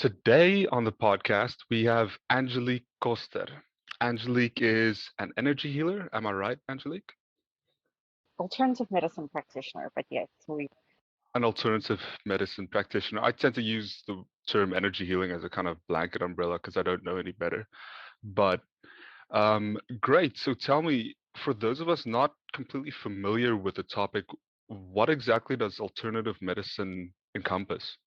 Today on the podcast, we have Angelique Koster. Angelique is an energy healer. Am I right, Angelique? Alternative medicine practitioner, but yes, we An alternative medicine practitioner. I tend to use the term energy healing as a kind of blanket umbrella because I don't know any better. But great. So tell me, for those of us not completely familiar with the topic, what exactly does alternative medicine encompass?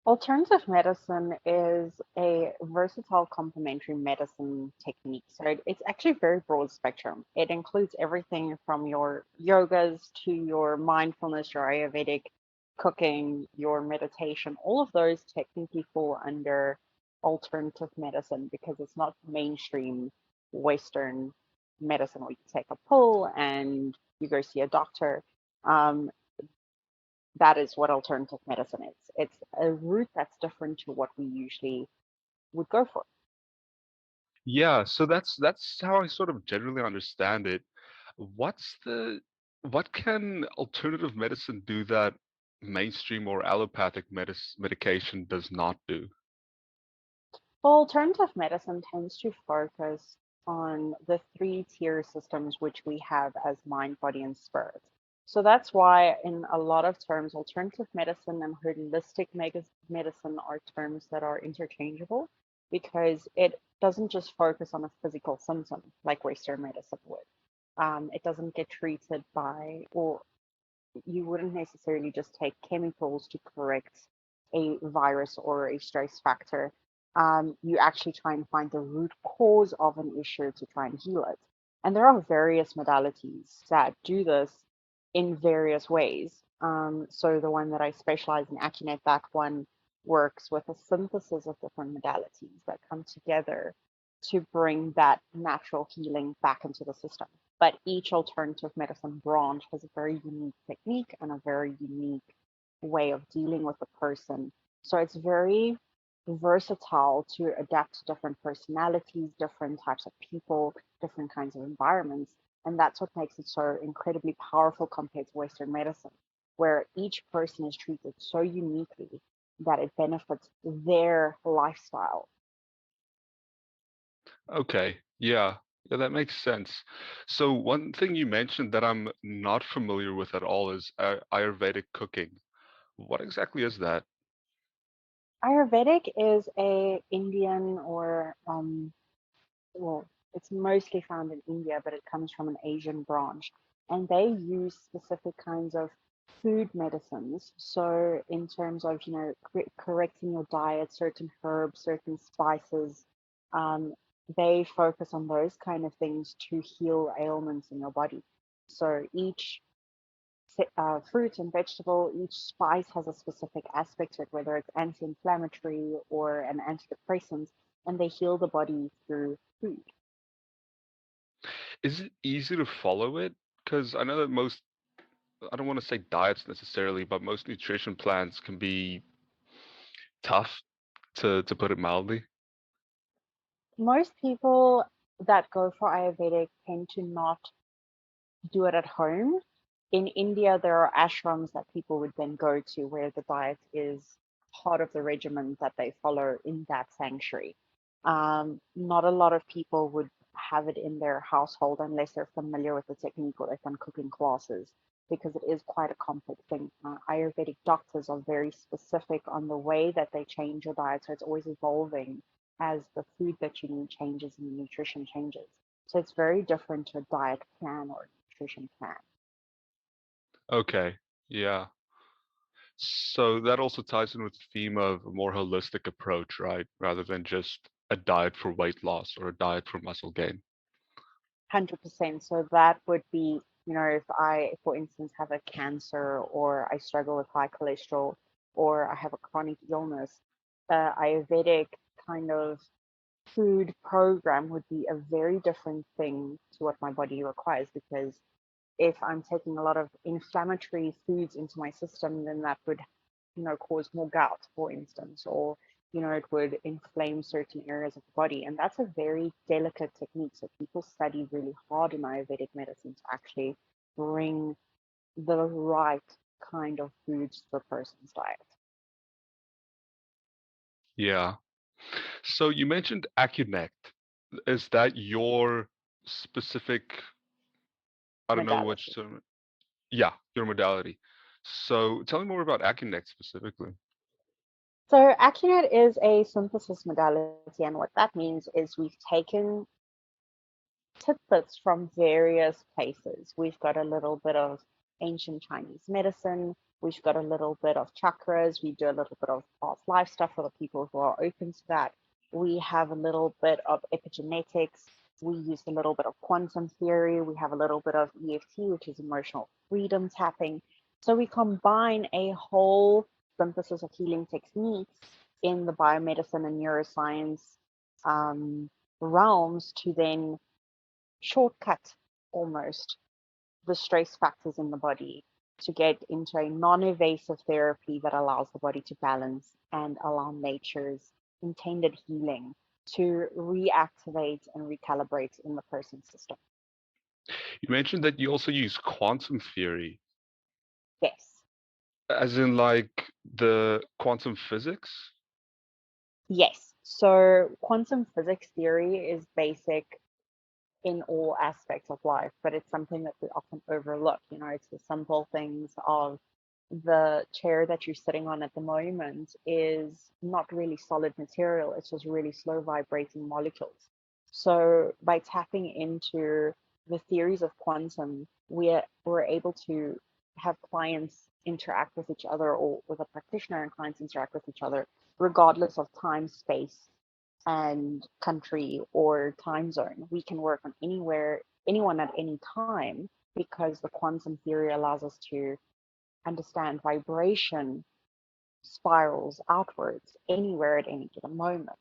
alternative medicine is a versatile complementary medicine technique. So it's actually very broad spectrum. It includes everything from your yogas to your mindfulness, your Ayurvedic cooking, your meditation. All of those technically fall under alternative medicine because it's not mainstream Western medicine where you take a pill and you go see a doctor. Um, that is what alternative medicine is. It's a route that's different to what we usually would go for. Yeah, so that's how I sort of generally understand it. What can alternative medicine do that mainstream or allopathic medication does not do? Well, alternative medicine tends to focus on the three-tier systems which we have as mind, body, and spirit. So that's why, in a lot of terms, alternative medicine and holistic medicine are terms that are interchangeable because it doesn't just focus on a physical symptom like Western medicine would. It doesn't get treated by, or you wouldn't necessarily just take chemicals to correct a virus or a stress factor. You actually try and find the root cause of an issue to try and heal it. And there are various modalities that do this in various ways. So the one that I specialize in, Acunet, that one works with a synthesis of different modalities that come together to bring that natural healing back into the system. But each alternative medicine branch has a very unique technique and a very unique way of dealing with the person. So it's very versatile to adapt to different personalities, different types of people, different kinds of environments. And that's what makes it so incredibly powerful compared to Western medicine, where each person is treated so uniquely that it benefits their lifestyle. Okay, yeah. Yeah, that makes sense. So one thing you mentioned that I'm not familiar with at all is Ayurvedic cooking. What exactly is that? Ayurvedic is a Indian or well, it's mostly found in India, but it comes from an Asian branch, and they use specific kinds of food medicines. So in terms of correcting your diet, certain herbs, certain spices, um, they focus on those kind of things to heal ailments in your body. So each fruit and vegetable, each spice has a specific aspect to it, whether it's anti-inflammatory or an antidepressant, and they heal the body through food. Is it easy to follow it? Because I know that I don't want to say diets necessarily, but most nutrition plans can be tough to put it mildly. Most people that go for Ayurvedic tend to not do it at home. In India, there are ashrams that people would then go to where the diet is part of the regimen that they follow in that sanctuary. Not a lot of people would have it in their household unless they're familiar with the technique or they've done cooking classes because it is quite a complex thing. Ayurvedic doctors are very specific on the way that they change your diet, so it's always evolving as the food that you need changes and the nutrition changes. So it's very different to a diet plan or nutrition plan. Okay, yeah. So that also ties in with the theme of a more holistic approach, right? Rather than just a diet for weight loss or a diet for muscle gain. 100%. So that would be, if I, for instance, have a cancer or I struggle with high cholesterol or I have a chronic illness, Ayurvedic kind of food program would be a very different thing to what my body requires because if I'm taking a lot of inflammatory foods into my system, then that would, cause more gout, for instance, or, it would inflame certain areas of the body. And that's a very delicate technique. So people study really hard in Ayurvedic medicine to actually bring the right kind of foods to a person's diet. Yeah. So you mentioned Acunect. Is that your specific, I don't know which Modality. term, yeah, your modality. So tell me more about Acunect specifically. So Acunet is a synthesis modality, and what that means is we've taken tidbits from various places. We've got a little bit of ancient Chinese medicine. We've got a little bit of chakras. We do a little bit of past life stuff for the people who are open to that. We have a little bit of epigenetics. We use a little bit of quantum theory. We have a little bit of EFT, which is emotional freedom tapping. So we combine a whole synthesis of healing techniques in the biomedicine and neuroscience um, realms to then shortcut almost the stress factors in the body to get into a non-invasive therapy that allows the body to balance and allow nature's intended healing to reactivate and recalibrate in the person's system. You mentioned that you also use quantum theory, Yes. as in like the quantum physics. Yes. So quantum physics theory is basic in all aspects of life, but it's something that we often overlook. You know, it's the simple things of the chair that you're sitting on at the moment is not really solid material, it's just really slow vibrating molecules. So by tapping into the theories of quantum, we're able to have clients interact with each other, or with a practitioner and clients interact with each other regardless of time, space, and country or time zone. We can work on anywhere, anyone at any time, because the quantum theory allows us to understand vibration spirals outwards anywhere at any given moment.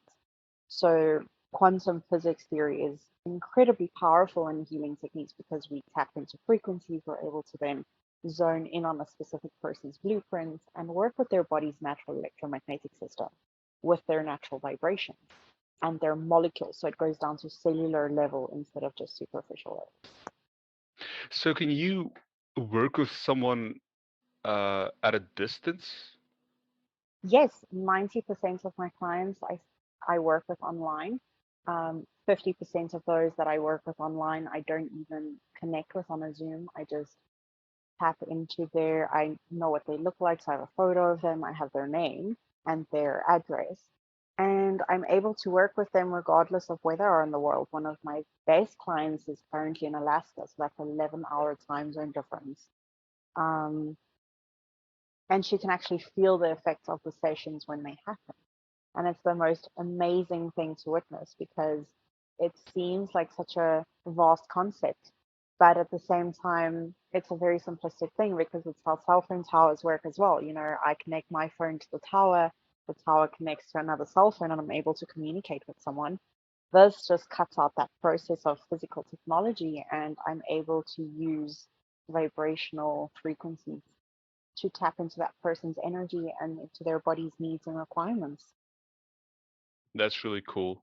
So quantum physics theory is incredibly powerful in healing techniques because we tap into frequencies. We're able to then zone in on a specific person's blueprint and work with their body's natural electromagnetic system with their natural vibrations and their molecules. So it goes down to cellular level instead of just superficial level. So can you work with someone at a distance? Yes, 90% of my clients I work with online. 50% of those that I work with online, I don't even connect with on a Zoom. I just tap into I know what they look like. So I have a photo of them, I have their name and their address. And I'm able to work with them regardless of where they are in the world. One of my best clients is currently in Alaska, so that's 11-hour time zone difference. Um, and she can actually feel the effects of the sessions when they happen. And it's the most amazing thing to witness because it seems like such a vast concept. But at the same time, it's a very simplistic thing because it's how cell phone towers work as well. You know, I connect my phone to the tower connects to another cell phone, and I'm able to communicate with someone. This just cuts out that process of physical technology, and I'm able to use vibrational frequencies to tap into that person's energy and into their body's needs and requirements. That's really cool.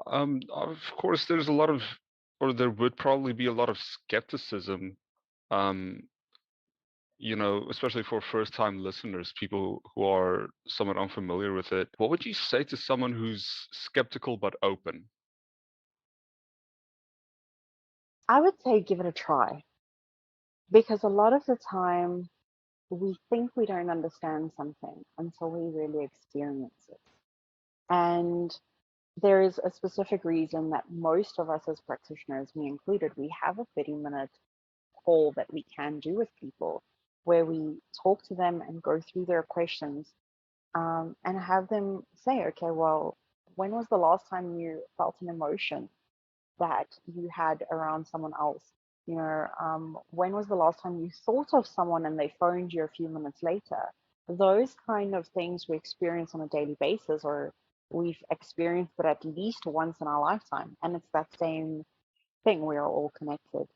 Of course, there's a lot of, or there would probably be a lot of skepticism, um, especially for first-time listeners, people who are somewhat unfamiliar with it. What would you say to someone who's skeptical but open? I would say give it a try because a lot of the time we think we don't understand something until we really experience it. And there is a specific reason that most of us as practitioners, me included, we have a 30-minute call that we can do with people where we talk to them and go through their questions, and have them say, okay, well, when was the last time you felt an emotion that you had around someone else? You know, when was the last time you thought of someone and they phoned you a few minutes later? Those kind of things we experience on a daily basis, or we've experienced it at least once in our lifetime. And it's that same thing. We are all connected.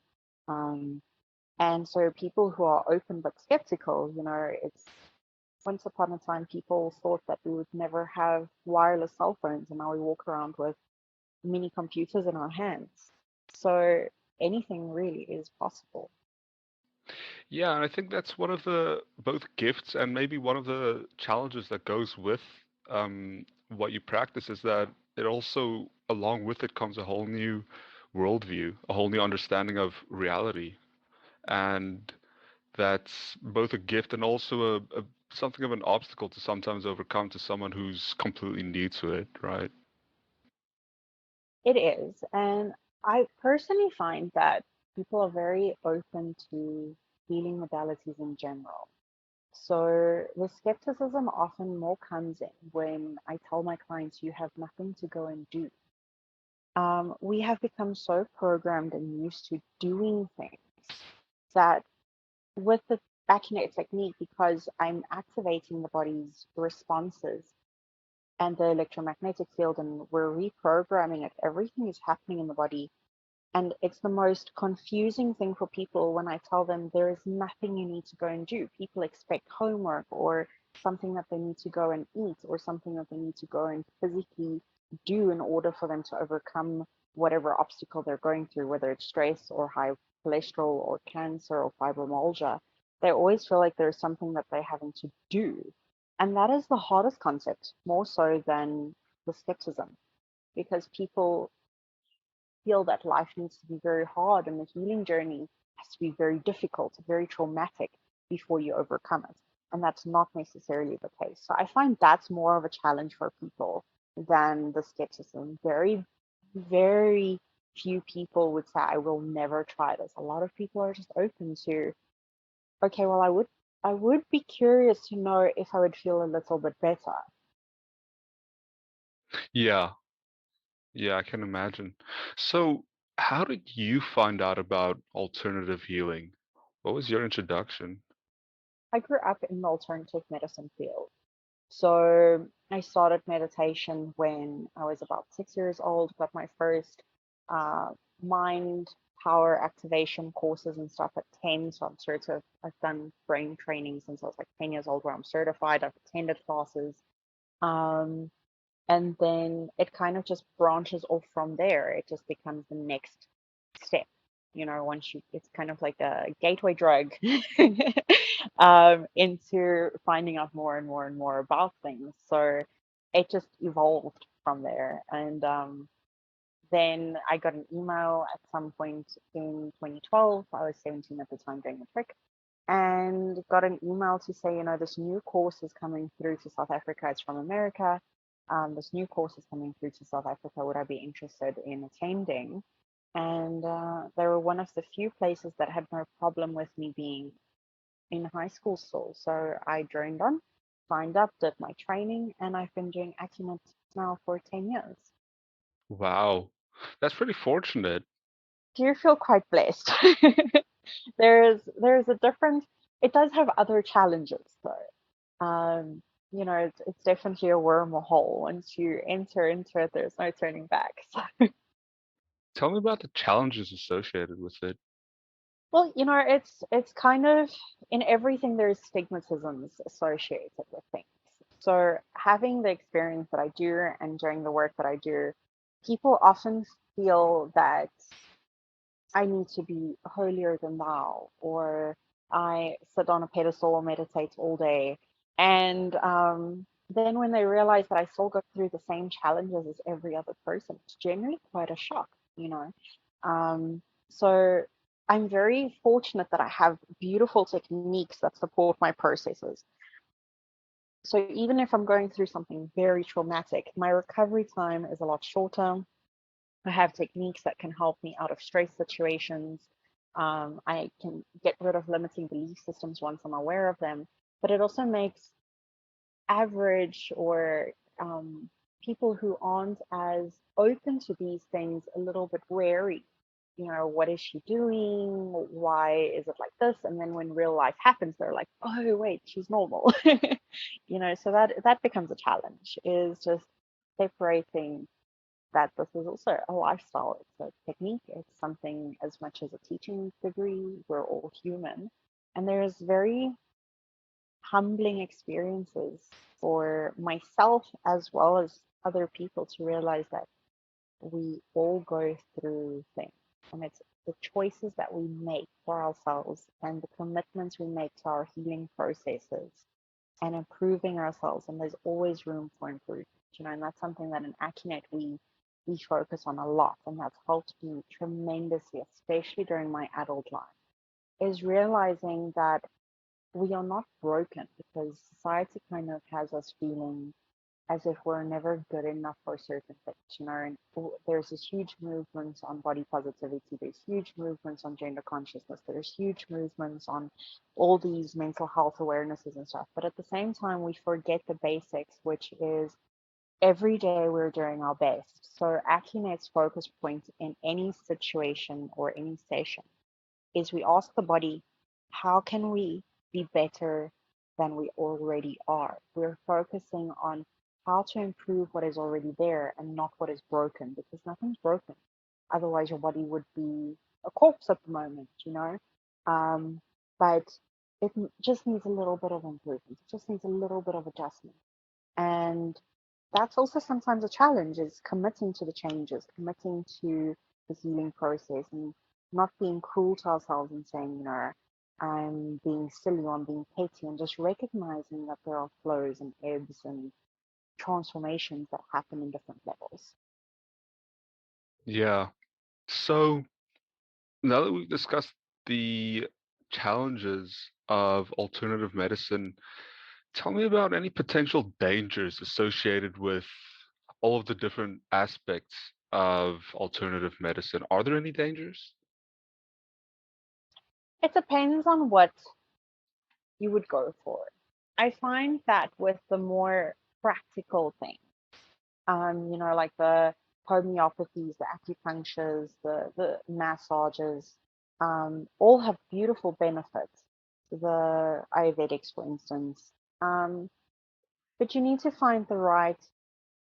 Um, and so people who are open but skeptical, you know, it's once upon a time people thought that we would never have wireless cell phones, and now we walk around with mini computers in our hands. So anything really is possible. Yeah, and I think that's one of the both gifts and maybe one of the challenges that goes with what you practice is that it also, along with it, comes a whole new worldview, a whole new understanding of reality, and that's both a gift and also a something of an obstacle to sometimes overcome to someone who's completely new to it, right? It is. And I personally find that people are very open to healing modalities in general. So the skepticism often more comes in when I tell my clients, you have nothing to go and do. We have become so programmed and used to doing things that with the Akinet technique, because I'm activating the body's responses and the electromagnetic field, and we're reprogramming it, everything is happening in the body. And it's the most confusing thing for people when I tell them there is nothing you need to go and do. People expect homework or something that they need to go and eat or something that they need to go and physically do in order for them to overcome whatever obstacle they're going through, whether it's stress or high cholesterol or cancer or fibromyalgia. They always feel like there's something that they're having to do. And that is the hardest concept, more so than the skepticism, because people feel that life needs to be very hard and the healing journey has to be very difficult, very traumatic before you overcome it. And that's not necessarily the case. So I find that's more of a challenge for people than the skepticism. Very, very few people would say, I will never try this. A lot of people are just open to, okay, well, I would be curious to know if I would feel a little bit better. Yeah, yeah, I can imagine. So, how did you find out about alternative healing? What was your introduction? I grew up in the alternative medicine field. So I started meditation when I was about 6 years old, got my first uh, mind power activation courses and stuff at 10. So I've done brain training since I was like 10 years old, where I'm certified. I've attended classes. Um, and then it kind of just branches off from there. It just becomes the next step. Once it's kind of like a gateway drug into finding out more and more and more about things. So it just evolved from there. And then I got an email at some point in 2012. I was 17 at the time doing a trick, and got an email to say, this new course is coming through to South Africa. It's from America. This new course is coming through to South Africa. Would I be interested in attending? And they were one of the few places that had no problem with me being in high school still. So I joined on, signed up, did my training, and I've been doing Acumen now for 10 years. Wow, that's pretty fortunate. Do you feel quite blessed? There's a different. It does have other challenges though. It's definitely a wormhole. Once you enter into it, there's no turning back. So, Tell me about the challenges associated with it. well, it's kind of in everything there's stigmatisms associated with things. So having the experience that I do and doing the work that I do, people often feel that I need to be holier than thou, or I sit on a pedestal and meditate all day. And then when they realize that I still go through the same challenges as every other person, it's generally quite a shock. So I'm very fortunate that I have beautiful techniques that support my processes. So even if I'm going through something very traumatic, my recovery time is a lot shorter. I have techniques that can help me out of stress situations. I can get rid of limiting belief systems once I'm aware of them, but it also makes average or people who aren't as open to these things a little bit wary. What is she doing? Why is it like this? And then when real life happens, they're like, oh, wait, she's normal. So that becomes a challenge, is just separating that this is also a lifestyle. It's a technique. It's something as much as a teaching degree. We're all human. And there's very humbling experiences for myself as well as other people to realize that we all go through things. And it's the choices that we make for ourselves and the commitments we make to our healing processes and improving ourselves, and there's always room for improvement, and that's something that in Acunet we focus on a lot, and that's helped me tremendously, especially during my adult life, is realizing that we are not broken because society kind of has us feeling as if we're never good enough for certain things, and there's this huge movement on body positivity, there's huge movements on gender consciousness, there's huge movements on all these mental health awarenesses and stuff. But at the same time, we forget the basics, which is every day we're doing our best. So Acunet's focus point in any situation or any session is we ask the body, how can we be better than we already are? We're focusing on how to improve what is already there and not what is broken, because nothing's broken. Otherwise, your body would be a corpse at the moment. Um, but it just needs a little bit of improvement. It just needs a little bit of adjustment. And that's also sometimes a challenge, is committing to the changes, committing to the healing process, and not being cruel to ourselves and saying, I'm being silly or I'm being petty, and just recognizing that there are flows and ebbs and transformations that happen in different levels. Yeah. So now that we've discussed the challenges of alternative medicine, tell me about any potential dangers associated with all of the different aspects of alternative medicine. Are there any dangers? It depends on what you would go for. I find that with the more practical things, like the homeopathies, the acupunctures, the massages, all have beautiful benefits. The Ayurvedics, for instance. But you need to find the right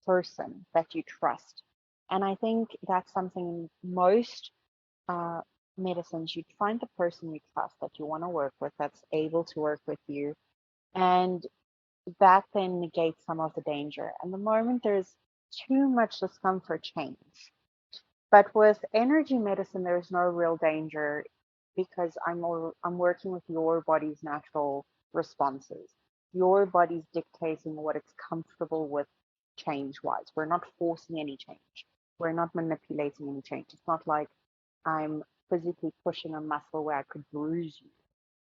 person that you trust. And I think that's something in most uh, medicines. You find the person you trust that you want to work with, that's able to work with you. And that then negates some of the danger. And the moment there's too much discomfort, change. But with energy medicine, there's no real danger because I'm working with your body's natural responses. Your body's dictating what it's comfortable with change wise. We're not forcing any change. We're not manipulating any change. It's not like I'm physically pushing a muscle where I could bruise you,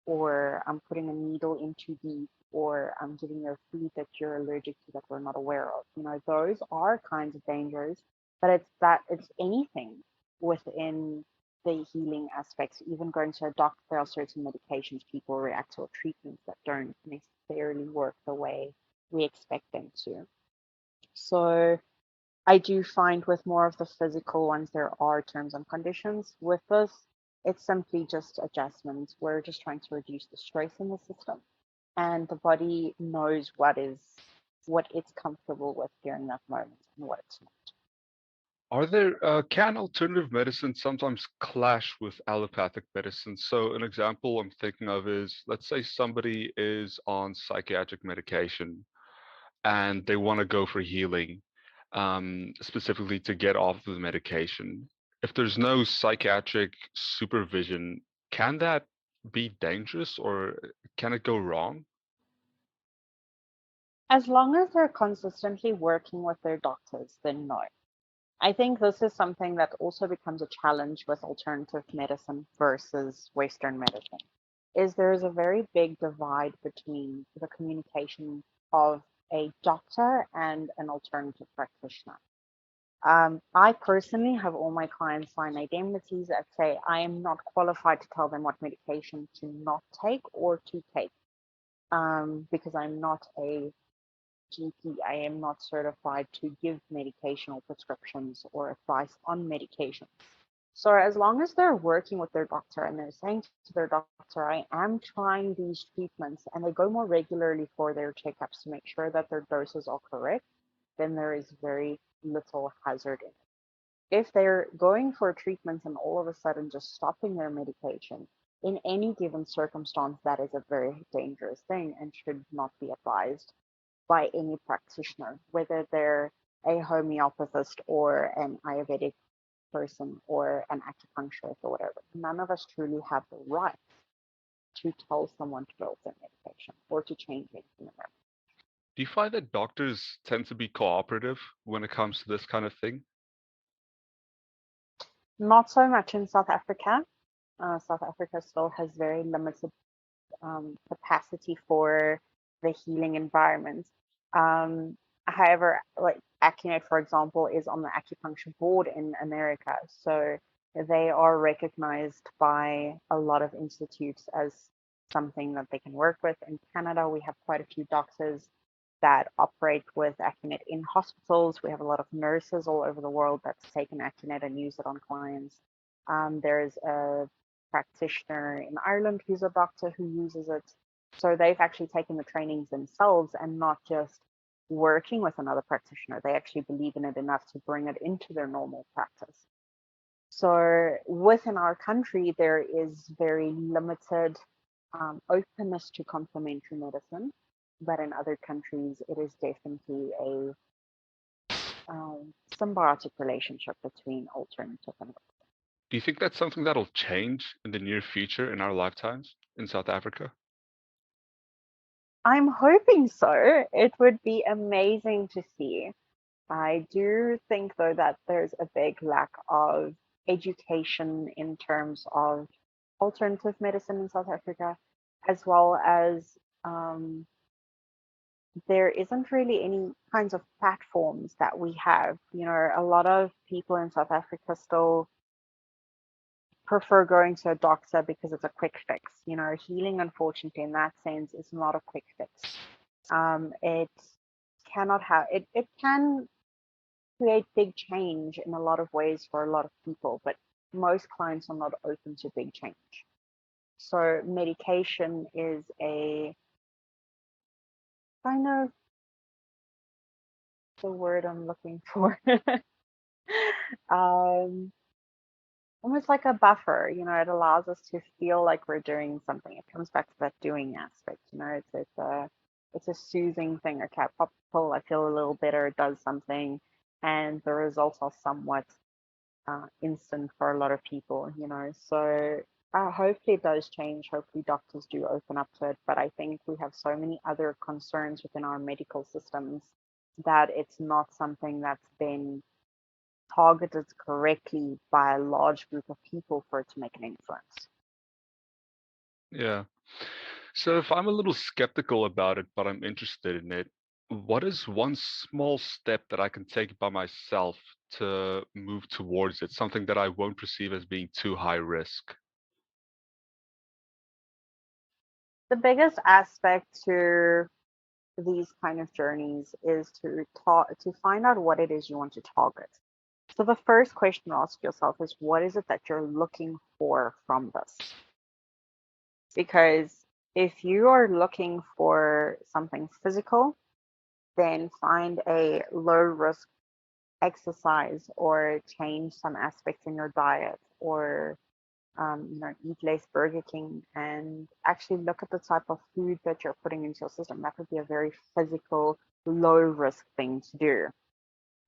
or I'm putting a needle in too deep, or I'm giving you a food that you're allergic to that we're not aware of. Those are kinds of dangers, but it's anything within the healing aspects. Even going to a doctor, there are certain medications people react to, or treatments that don't necessarily work the way we expect them to. So I do find with more of the physical ones, there are terms and conditions. With this, it's simply just adjustments. We're just trying to reduce the stress in the system, and the body knows what it's comfortable with during that moment and what it's not. Are there can alternative medicine sometimes clash with allopathic medicine? So an example I'm thinking of is, let's say somebody is on psychiatric medication and they want to go for healing, specifically to get off the medication. If there's no psychiatric supervision, can that be dangerous or can it go wrong? As long as they're consistently working with their doctors, then no. I think this is something that also becomes a challenge with alternative medicine versus Western medicine, is there is a very big divide between the communication of a doctor and an alternative practitioner. I personally have all my clients sign indemnities that say I am not qualified to tell them what medication to not take or to take, because I'm not a GP. I am not certified to give medication or prescriptions or advice on medication. So as long as they're working with their doctor and they're saying to their doctor, I am trying these treatments, and they go more regularly for their checkups to make sure that their doses are correct, then there is very little hazard in it. If they're going for treatments and all of a sudden just stopping their medication in any given circumstance, that is a very dangerous thing and should not be advised by any practitioner, whether they're a homeopathist or an Ayurvedic person or an acupuncturist or whatever. None of us truly have the right to tell someone to go off their medication or to change anything in them. Do you find that doctors tend to be cooperative when it comes to this kind of thing? Not so much in South Africa. South Africa still has very limited capacity for the healing environment. Um, However, like Acunet, for example, is on the acupuncture board in America, so they are recognized by a lot of institutes as something that they can work with. In Canada, we have quite a few doctors that operate with Acunet in hospitals. We have a lot of nurses all over the world that's taken Acunet and use it on clients. There's a practitioner in Ireland who's a doctor who uses it. So they've actually taken the trainings themselves and not just working with another practitioner. They actually believe in it enough to bring it into their normal practice. So within our country, there is very limited openness to complementary medicine, but in other countries, it is definitely a symbiotic relationship between alternative and. Do you think that's something that'll change in the near future in our lifetimes in South Africa? I'm hoping so. It would be amazing to see. I do think, though, that there's a big lack of education in terms of alternative medicine in South Africa, as well as there isn't really any kinds of platforms that we have. You know, a lot of people in South Africa still prefer going to a doctor because it's a quick fix. You know, healing, unfortunately, in that sense, is not a quick fix. It cannot have it. It can create big change in a lot of ways for a lot of people, but most clients are not open to big change. So medication is a kind of the word I'm looking for. um, Almost like a buffer, you know, it allows us to feel like we're doing something. It comes back to that doing aspect, you know, it's a soothing thing. Okay, I pop a pill, I feel a little better, it does something, and the results are somewhat instant for a lot of people, you know. So hopefully it does change. Hopefully doctors do open up to it. But I think we have so many other concerns within our medical systems that it's not something that's been targeted correctly by a large group of people for it to make an influence. Yeah. So if I'm a little skeptical about it, but I'm interested in it, what is one small step that I can take by myself to move towards it? Something that I won't perceive as being too high risk. The biggest aspect to these kind of journeys is to find out what it is you want to target. So the first question to ask yourself is, what is it that you're looking for from this? Because if you are looking for something physical, then find a low risk exercise or change some aspects in your diet, or you know, eat less Burger King and actually look at the type of food that you're putting into your system. That would be a very physical, low risk thing to do.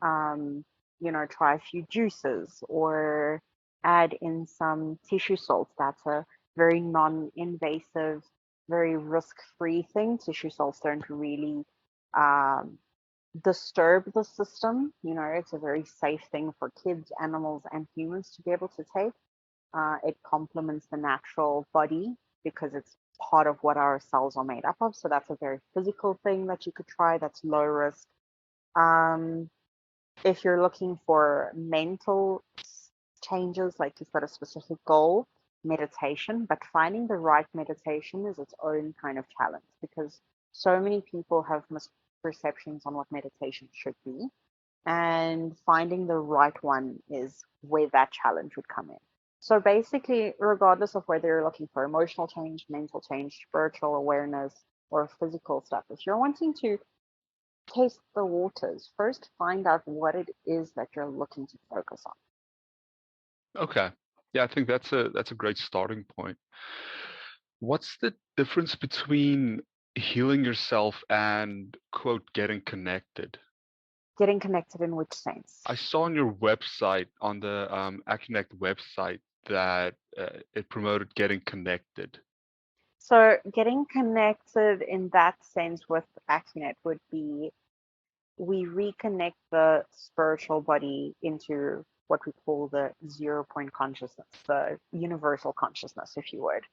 um, you know, try a few juices or add in some tissue salts. That's a very non-invasive, very risk-free thing. Tissue salts don't really um, disturb the system. You know, it's a very safe thing for kids, animals, and humans to be able to take. It complements the natural body because it's part of what our cells are made up of. So that's a very physical thing that you could try that's low risk. Um, if you're looking for mental changes, like you've got a specific goal, meditation, but finding the right meditation is its own kind of challenge because so many people have misperceptions on what meditation should be. And finding the right one is where that challenge would come in. So basically, regardless of whether you're looking for emotional change, mental change, spiritual awareness, or physical stuff, if you're wanting to taste the waters. First, find out what it is that you're looking to focus on. Okay. Yeah, I think that's a great starting point. What's the difference between healing yourself and quote getting connected? Getting connected in which I sense? saw on your website, on the Aconnect website, that it promoted getting connected. So getting connected in that sense with Akinet would be we reconnect the spiritual body into what we call the 0 point consciousness, the universal consciousness, if you would.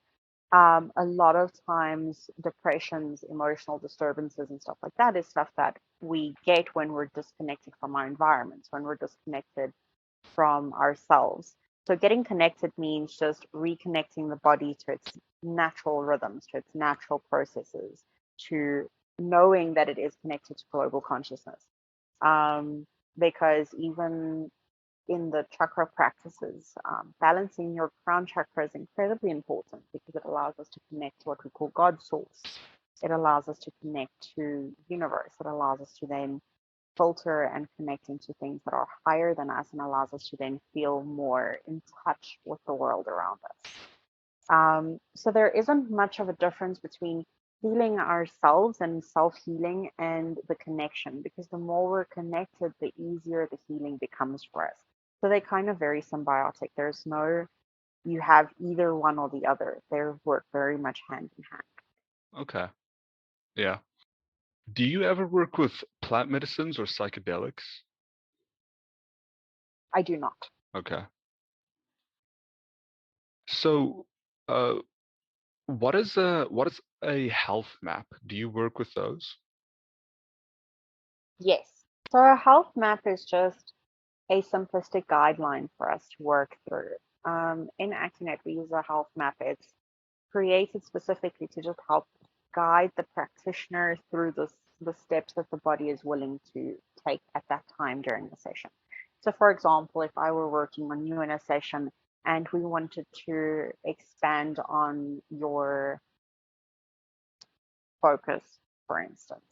A lot of times, depressions, emotional disturbances, and stuff like that is stuff that we get when we're disconnected from our environments, when we're disconnected from ourselves. So, getting connected means just reconnecting the body to its natural rhythms, to its natural processes, to knowing that it is connected to global consciousness. Um, because even in the chakra practices, balancing your crown chakra is incredibly important because it allows us to connect to what we call God source. It allows us to connect to universe. It allows us to then filter and connect into things that are higher than us and allows us to then feel more in touch with the world around us. So there isn't much of a difference between healing ourselves and self-healing and the connection, because the more we're connected, the easier the healing becomes for us. So they kind of very symbiotic. There's no, you have either one or the other. They work very much hand in hand. Okay. Yeah. Do you ever work with plant medicines or psychedelics? I do not. Okay. So, uh, what is a health map? Do you work with those? Yes. So a health map is just a simplistic guideline for us to work through. In Acunet, we use a health map. It's created specifically to just help guide the practitioner through the steps that the body is willing to take at that time during the session. So, for example, if I were working on you in a session and we wanted to expand on your focus, for instance,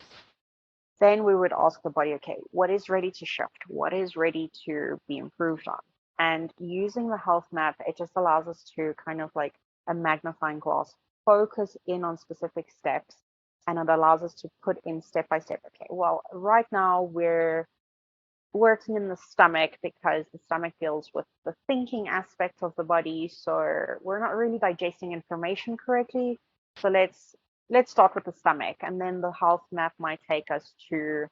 then we would ask the body, okay, what is ready to shift? What is ready to be improved on? And using the health map, it just allows us to kind of like a magnifying glass, focus in on specific steps. And it allows us to put in step by step. Okay, well, right now we're working in the stomach because the stomach deals with the thinking aspect of the body. So we're not really digesting information correctly. So let's start with the stomach, and then the health map might take us to,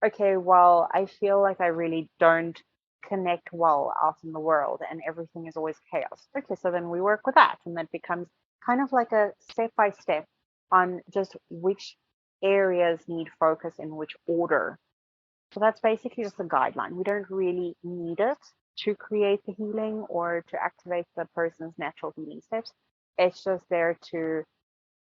okay, well, I feel like I really don't connect well out in the world and everything is always chaos. Okay, so then we work with that, and that becomes kind of like a step by step on just which areas need focus in which order. So that's basically just a guideline. We don't really need it to create the healing or to activate the person's natural healing steps. It's just there to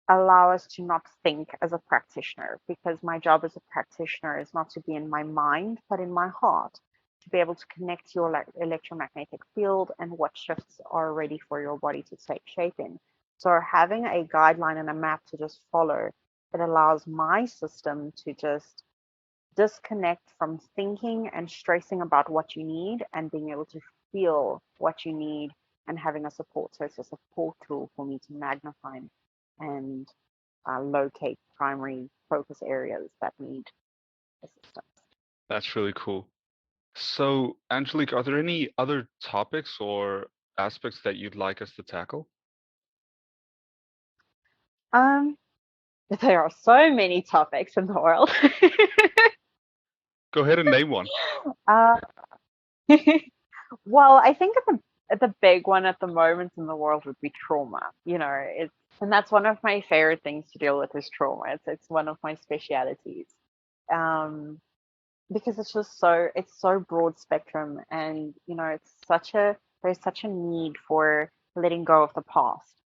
allow us to not think as a practitioner, because my job as a practitioner is not to be in my mind but in my heart, to be able to connect to your electromagnetic field and what shifts are ready for your body to take shape in. So having a guideline and a map to just follow, it allows my system to just disconnect from thinking and stressing about what you need and being able to feel what you need and having a support. So it's a support tool for me to magnify and locate primary focus areas that need assistance. That's really cool. So, Angelique, are there any other topics or aspects that you'd like us to tackle? Um, there are so many topics in the world. Go ahead and name one. uh, well, I think the big one at the moment in the world would be trauma. You know, it's and that's one of my favorite things to deal with is trauma. It's one of my specialities. Um, because it's so broad spectrum, and you know, it's such a there's such a need for letting go of the past.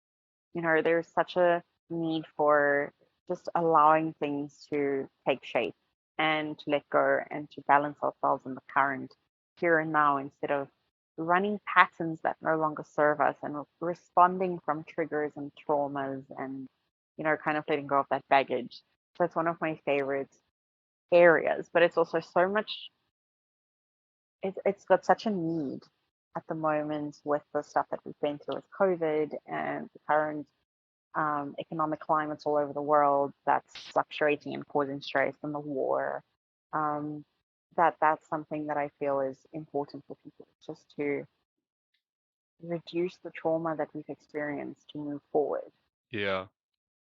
You know, there's such a need for just allowing things to take shape and to let go and to balance ourselves in the current here and now, instead of running patterns that no longer serve us and responding from triggers and traumas, and you know, kind of letting go of that baggage. So it's one of my favorite areas, but it's also so much, it's got such a need at the moment with the stuff that we've been through with COVID and the current economic climates all over the world that's fluctuating and causing stress, and the war. Um, that's something that I feel is important for people, just to reduce the trauma that we've experienced to move forward. Yeah.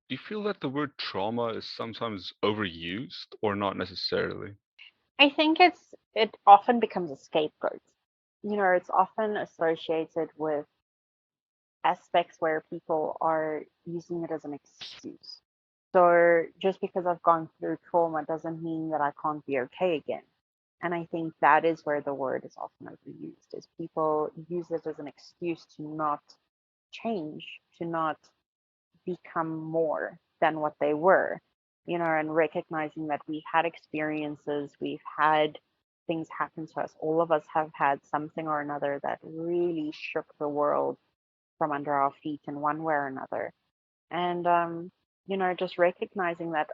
Do you feel that the word trauma is sometimes overused or not necessarily? I think it often becomes a scapegoat. You know, it's often associated with aspects where people are using it as an excuse. So just because I've gone through trauma doesn't mean that I can't be okay again. And I think that is where the word is often overused, is people use it as an excuse to not change, to not become more than what they were, you know, and recognizing that we've had experiences, we've had things happen to us. All of us have had something or another that really shook the world from under our feet in one way or another. And, you know, just recognizing that,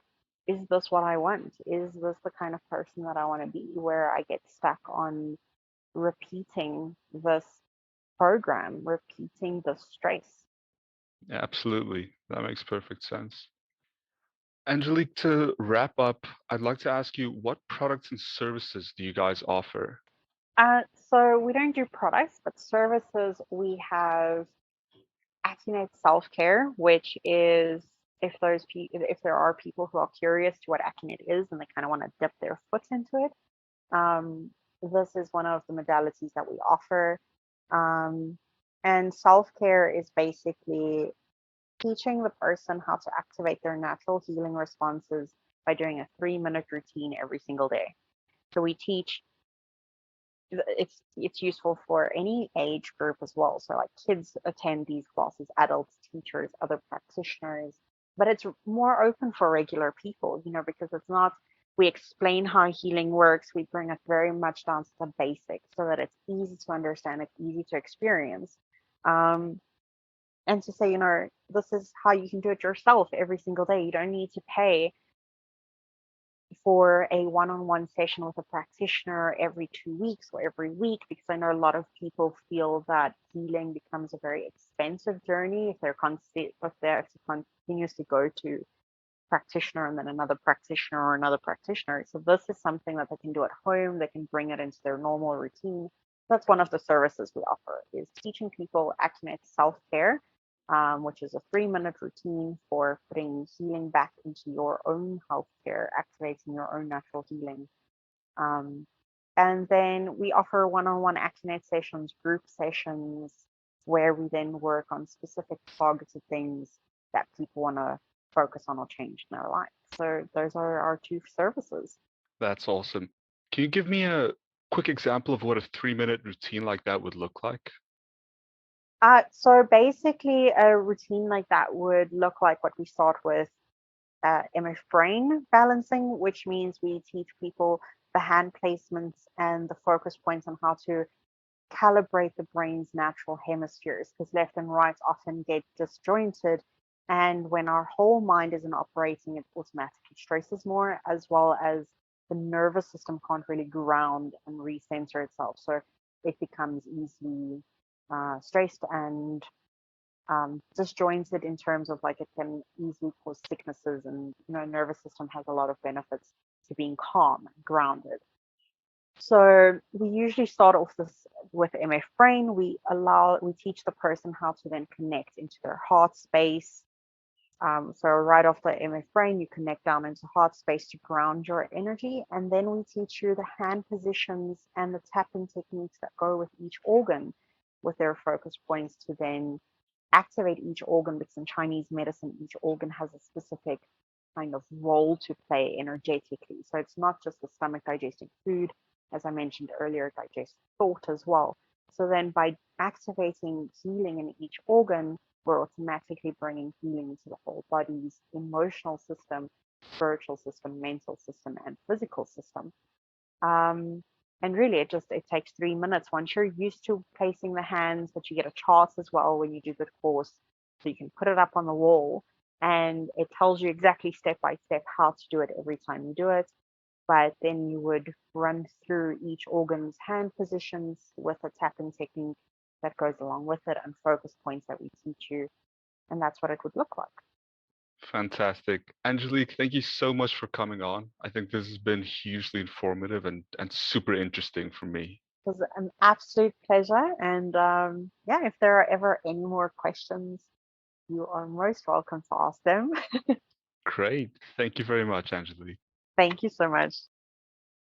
is this what I want? Is this the kind of person that I want to be, where I get stuck on repeating this program, repeating the stress? Yeah, absolutely. That makes perfect sense. Angelique, to wrap up, I'd like to ask you what products and services do you guys offer? So we don't do products, but services. We have Actinate Self Care, which is, if there are people who are curious to what Actinate is and they kind of want to dip their foot into it, um, this is one of the modalities that we offer. Um, and self care is basically teaching the person how to activate their natural healing responses by doing a 3 minute routine every single day. So we teach, it's useful for any age group as well. So like kids attend these classes, adults, teachers, other practitioners, but it's more open for regular people, you know, because it's not, we explain how healing works, we bring it very much down to the basics so that it's easy to understand, it's easy to experience. Um, and to say, you know, this is how you can do it yourself every single day. You don't need to pay for a one-on-one session with a practitioner every 2 weeks or every week, because I know a lot of people feel that healing becomes a very expensive journey if they have to continuously go to practitioner and then another practitioner or another practitioner. So this is something that they can do at home. They can bring it into their normal routine. That's one of the services we offer, is teaching people accurate self-care, which is a 3 minute routine for putting healing back into your own healthcare, activating your own natural healing. Um, and then we offer one-on-one Actinate sessions, group sessions, where we then work on specific targeted things that people want to focus on or change in their life. So those are our two services. That's awesome. Can you give me a quick example of what a 3-minute routine like that would look like? So basically, a routine like that would look like what we start with, MF brain balancing, which means we teach people the hand placements and the focus points on how to calibrate the brain's natural hemispheres, because left and right often get disjointed. And when our whole mind isn't operating, it automatically stresses more, as well as the nervous system can't really ground and recenter itself. So it becomes easily stressed and disjointed, in terms of like it can easily cause sicknesses. And you know, nervous system has a lot of benefits to being calm and grounded. So we usually start off this with MF Brain. We teach the person how to then connect into their heart space. So right off the MF Brain, you connect down into heart space to ground your energy, and then we teach you the hand positions and the tapping techniques that go with each organ, with their focus points to then activate each organ, because in Chinese medicine, each organ has a specific kind of role to play energetically. So it's not just the stomach digesting food, as I mentioned earlier, it digests thought as well. So then by activating healing in each organ, we're automatically bringing healing into the whole body's emotional system, spiritual system, mental system, and physical system. Um, and really, it takes 3 minutes. Once you're used to placing the hands, but you get a chart as well when you do the course, so you can put it up on the wall, and it tells you exactly step by step how to do it every time you do it. But then you would run through each organ's hand positions with a tapping technique that goes along with it, and focus points that we teach you, and that's what it would look like. Fantastic. Angelique, thank you so much for coming on. I think this has been hugely informative and super interesting for me. It was an absolute pleasure. And yeah, if there are ever any more questions You are most welcome to ask them. Great. Thank you very much, Angelique. Thank you so much.